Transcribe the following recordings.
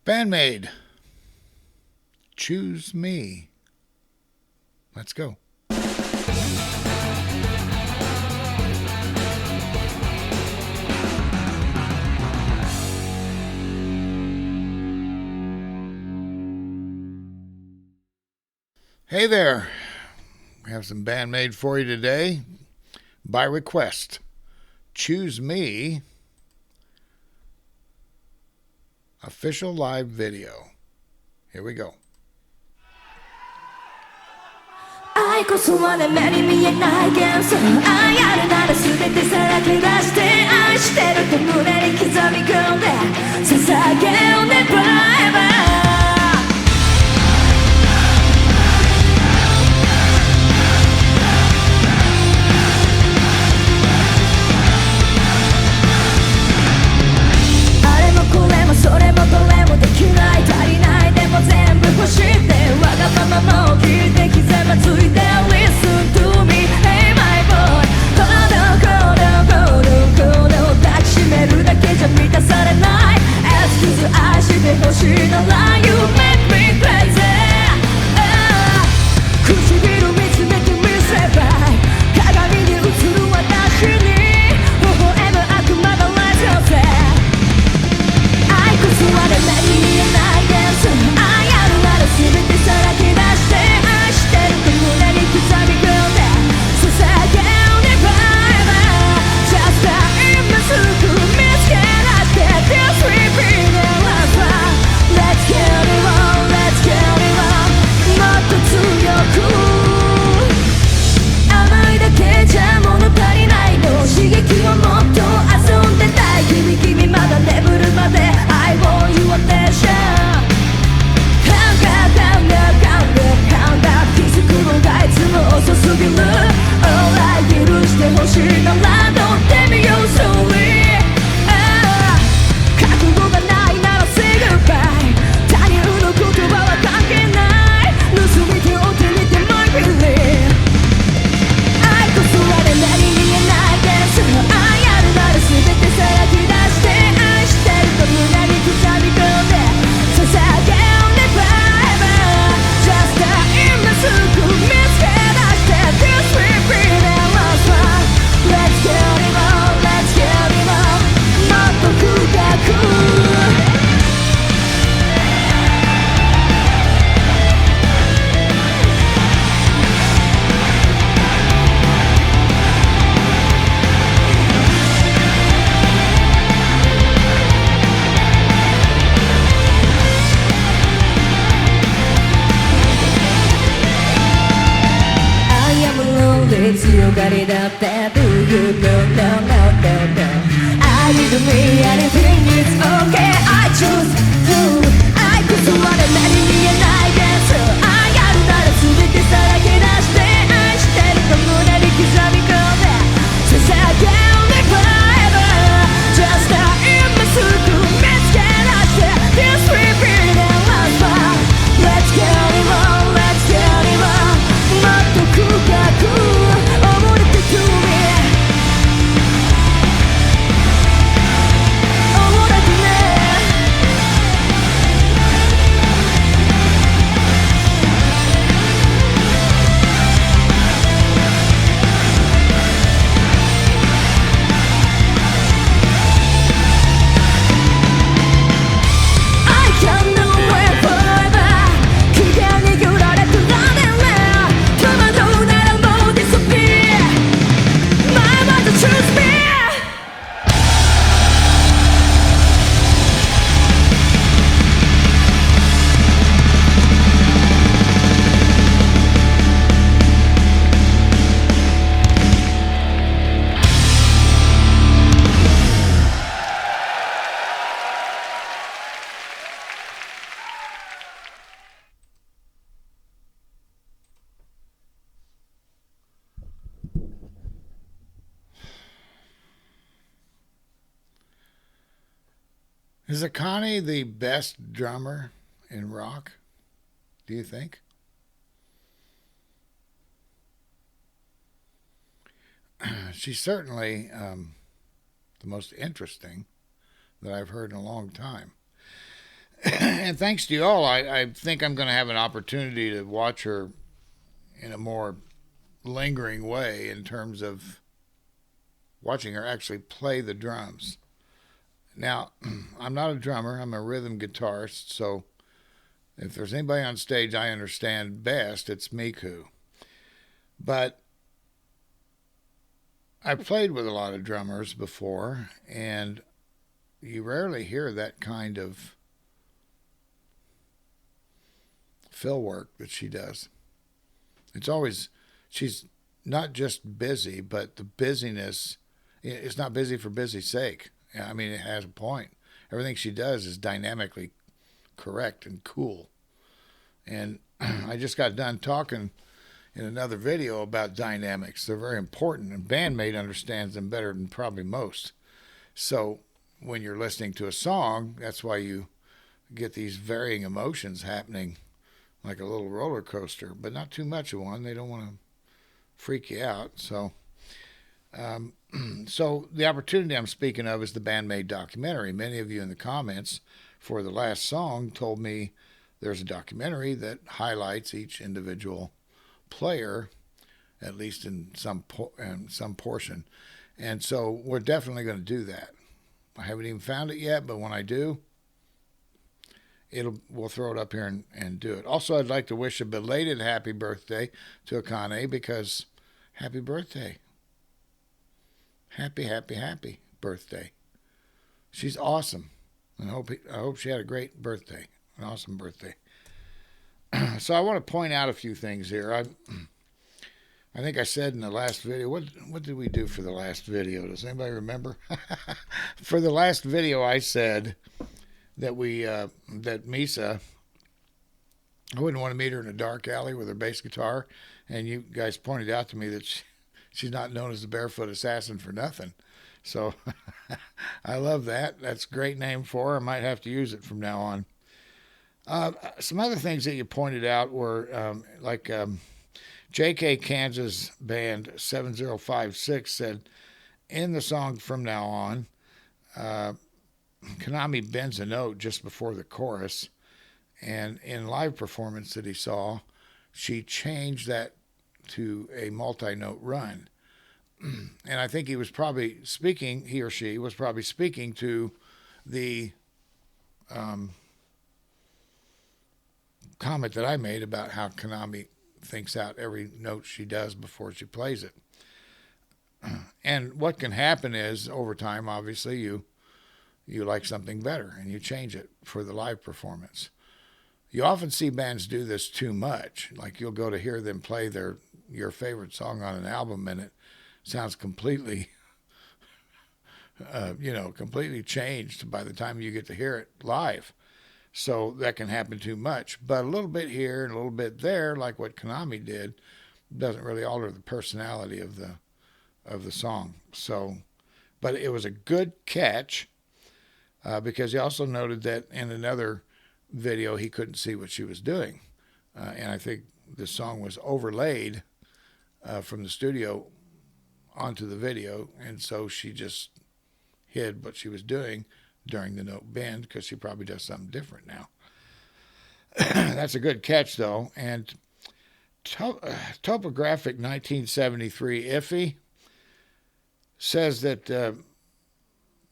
Bandmaid, Choose Me. Let's go. Hey there. We have some Bandmaid for you today. By request, Choose Me. Official live video. Here we go. 愛こそはね目に見えない幻想愛あるなら全てさらけ出して愛してると胸に刻み込んで捧げようね Foreverそれもどれもできない足りないでも全部欲しいってわがままも聞いてひざまずいて Listen to me Hey my boy この抱きしめるだけじゃ満たされない Excuse 愛してほしいなら You make me crazy 唇見つめてみせば鏡に映る私に微笑む悪魔の Let's go 愛こそはね目に見えない幻想愛あるなら全てさらけ出して愛してると胸に刻み込んで捧げようね Forever Just time すぐ見つけ出して This repeat the last one Let's get it on Let's get it on もっと強く甘いだけじゃ物足りないの刺激をもっと遊んでたい君まだ眠るまでI want you attention Count up 気づくのがいつも遅すぎる Alright 許してほしいなら乗ってみよう Sorry 覚悟がないなら Say goodbye 他人の言葉は関係ない盗み手を手に手もいびり愛こそはね目に見えない幻想愛あるなら全てさらけ出して愛してると胸に刻み込んで捧げようね Forever Just time すぐ見つけ出して This repeat the last one Let's get it on Let's get it on もっと深く強がりだって Do you know, no, no, no, no I need me, anything is okay I choose you 愛こそはね目に見えない幻想愛あるなら全てさらけ出して愛してると胸に刻み込んで捧げようね Forever Just time すぐ見つけ出して This repeat the last one Let's get it on, let's get it on もっと深くIs Akane the best drummer in rock? Do you think? She's certainly the most interesting that I've heard in a long time. And And thanks to you all, I think I'm going to have an opportunity to watch her in a more lingering way in terms of watching her actually play the drums. Now, I'm not a drummer, I'm a rhythm guitarist, so if there's anybody on stage I understand best, it's Miku. But I've played with a lot of drummers before, and you rarely hear that kind of fill work that she does. It's always, she's not just busy, but the busyness, it's not busy for busy's sake. I mean, it has a point. Everything she does is dynamically correct and cool. And I just got done talking in another video about dynamics. They're very important, and Bandmaid understands them better than probably most. So when you're listening to a song, that's why you get these varying emotions happening like a little roller coaster, but not too much of one. They don't want to freak you out. So so the opportunity I'm speaking of is the Bandmaid documentary. Many of you in the comments for the last song told me there's a documentary that highlights each individual player, at least in some portion. And so we're definitely going to do that. I haven't even found it yet, but when I do, we'll throw it up here and do it. Also, I'd like to wish a belated happy birthday to Akane, because happy birthday. Happy birthday. She's awesome. And I hope she had a great birthday, an awesome birthday. So I want to point out a few things here. I think I said in the last video, what did we do for the last video? Does anybody remember? For the last video, I said that that Misa, I wouldn't want to meet her in a dark alley with her bass guitar, and you guys pointed out to me that she's not known as the Barefoot Assassin for nothing. So I love that. That's a great name for her. I might have to use it from now on. Some other things that you pointed out were like J.K. Kansas Band 7056 said, in the song From Now On, Konami bends a note just before the chorus, and in live performance that he saw, she changed that to a multi-note run. And I think he or she was probably speaking to the comment that I made about how Konami thinks out every note she does before she plays it. And what can happen is, over time, obviously, you like something better and you change it for the live performance. You often see bands do this too much. Like, you'll go to hear them play your favorite song on an album, and it sounds completely, completely changed by the time you get to hear it live. So that can happen too much. But a little bit here and a little bit there, like what Konami did, doesn't really alter the personality of the song. So, but it was a good catch, because he also noted that in another video he couldn't see what she was doing, and I think the song was overlaid from the studio onto the video, and so she just hid what she was doing during the note bend, because she probably does something different now. That's a good catch, though. And Topographic 1973 Iffy says that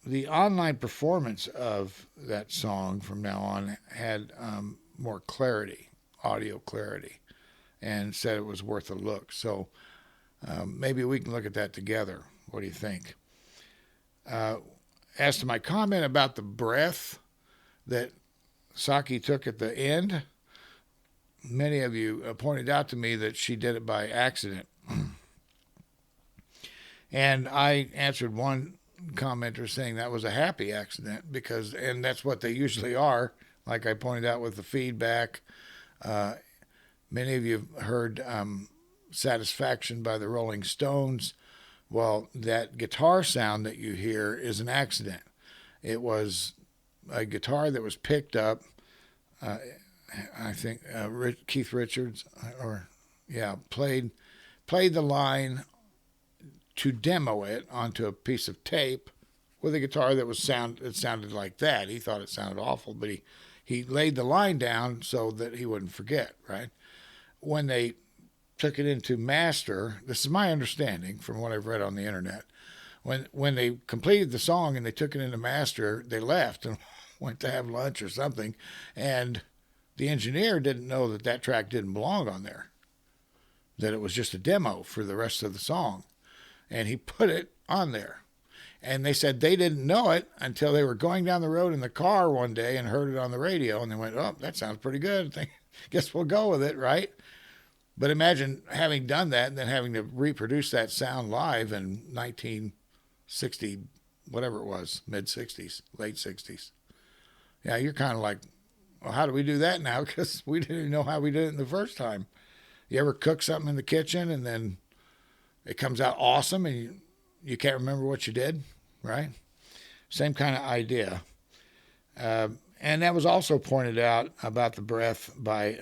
the online performance of that song From Now On had more clarity, audio clarity, and said it was worth a look. So maybe we can look at that together. What do you think? As to my comment about the breath that Saki took at the end, many of you pointed out to me that she did it by accident. And I answered one commenter saying that was a happy accident, and that's what they usually are, like I pointed out with the feedback. Many of you have heard Satisfaction by the Rolling Stones. Well, that guitar sound that you hear is an accident. It was a guitar that was picked up, I think Keith Richards, played the line to demo it onto a piece of tape with a guitar that sounded like that. He thought it sounded awful, but he laid the line down so that he wouldn't forget, right? When they took it into master, this is my understanding from what I've read on the internet. When they completed the song and they took it into master, they left and went to have lunch or something, and the engineer didn't know that that track didn't belong on there, that it was just a demo for the rest of the song, and he put it on there. And they said they didn't know it until they were going down the road in the car one day and heard it on the radio, and they went, "Oh, that sounds pretty good. I guess we'll go with it," right? But imagine having done that and then having to reproduce that sound live in 1960, whatever it was, mid-60s, late 60s. Yeah, you're kind of like, well, how do we do that now? Because we didn't even know how we did it in the first time. You ever cook something in the kitchen and then it comes out awesome and you can't remember what you did, right? Same kind of idea. And that was also pointed out about the breath by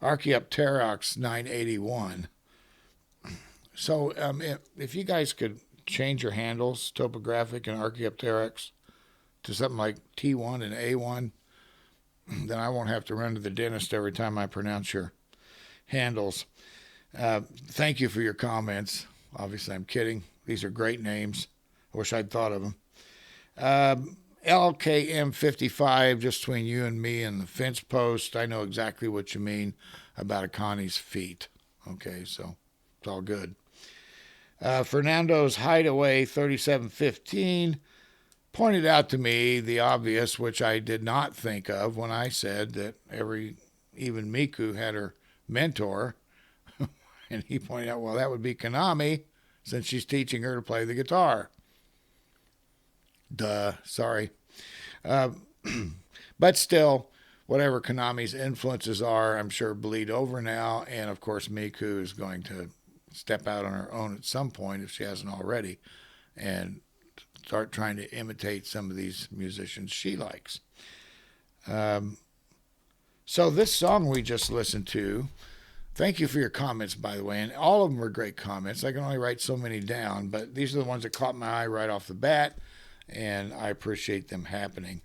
Archaeopteryx 981. So if you guys could change your handles, topographic and Archaeopteryx, to something like T1 and A1, then I won't have to run to the dentist every time I pronounce your handles. Thank you for your comments. Obviously, I'm kidding. These are great names. I wish I'd thought of them. LKM55, just between you and me and the fence post. I know exactly what you mean about a Connie's feet. Okay, so it's all good. Fernando's Hideaway 3715 pointed out to me the obvious, which I did not think of when I said that even Miku had her mentor. And he pointed out, well, that would be Konami, since she's teaching her to play the guitar. Duh, sorry. But still, whatever Konami's influences are, I'm sure bleed over now. And of course, Miku is going to step out on her own at some point, if she hasn't already, and start trying to imitate some of these musicians she likes. So this song we just listened to, thank you for your comments, by the way, and all of them were great comments. I can only write so many down, but these are the ones that caught my eye right off the bat, and I appreciate them happening.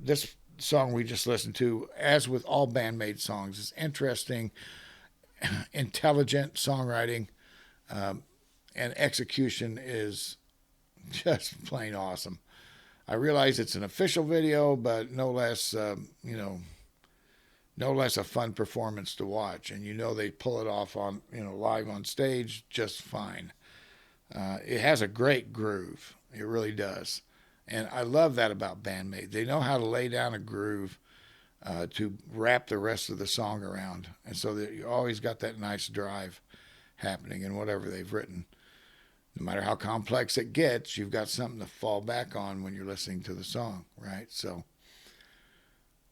This song we just listened to, as with all Bandmaid songs, is interesting, intelligent songwriting, and execution is just plain awesome. I realize it's an official video, but no less, no less a fun performance to watch. And they pull it off on, live on stage just fine. It has a great groove. It really does. And I love that about Bandmaid. They know how to lay down a groove to wrap the rest of the song around. And so that you always got that nice drive happening in whatever they've written. No matter how complex it gets, you've got something to fall back on when you're listening to the song, right? So,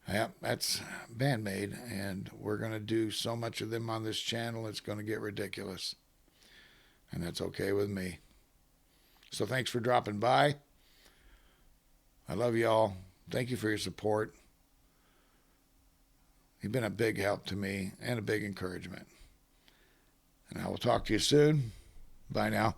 yeah, that's Bandmaid, and we're going to do so much of them on this channel, it's going to get ridiculous. And that's okay with me. So thanks for dropping by. I love y'all. Thank you for your support. You've been a big help to me and a big encouragement. And I will talk to you soon. Bye now.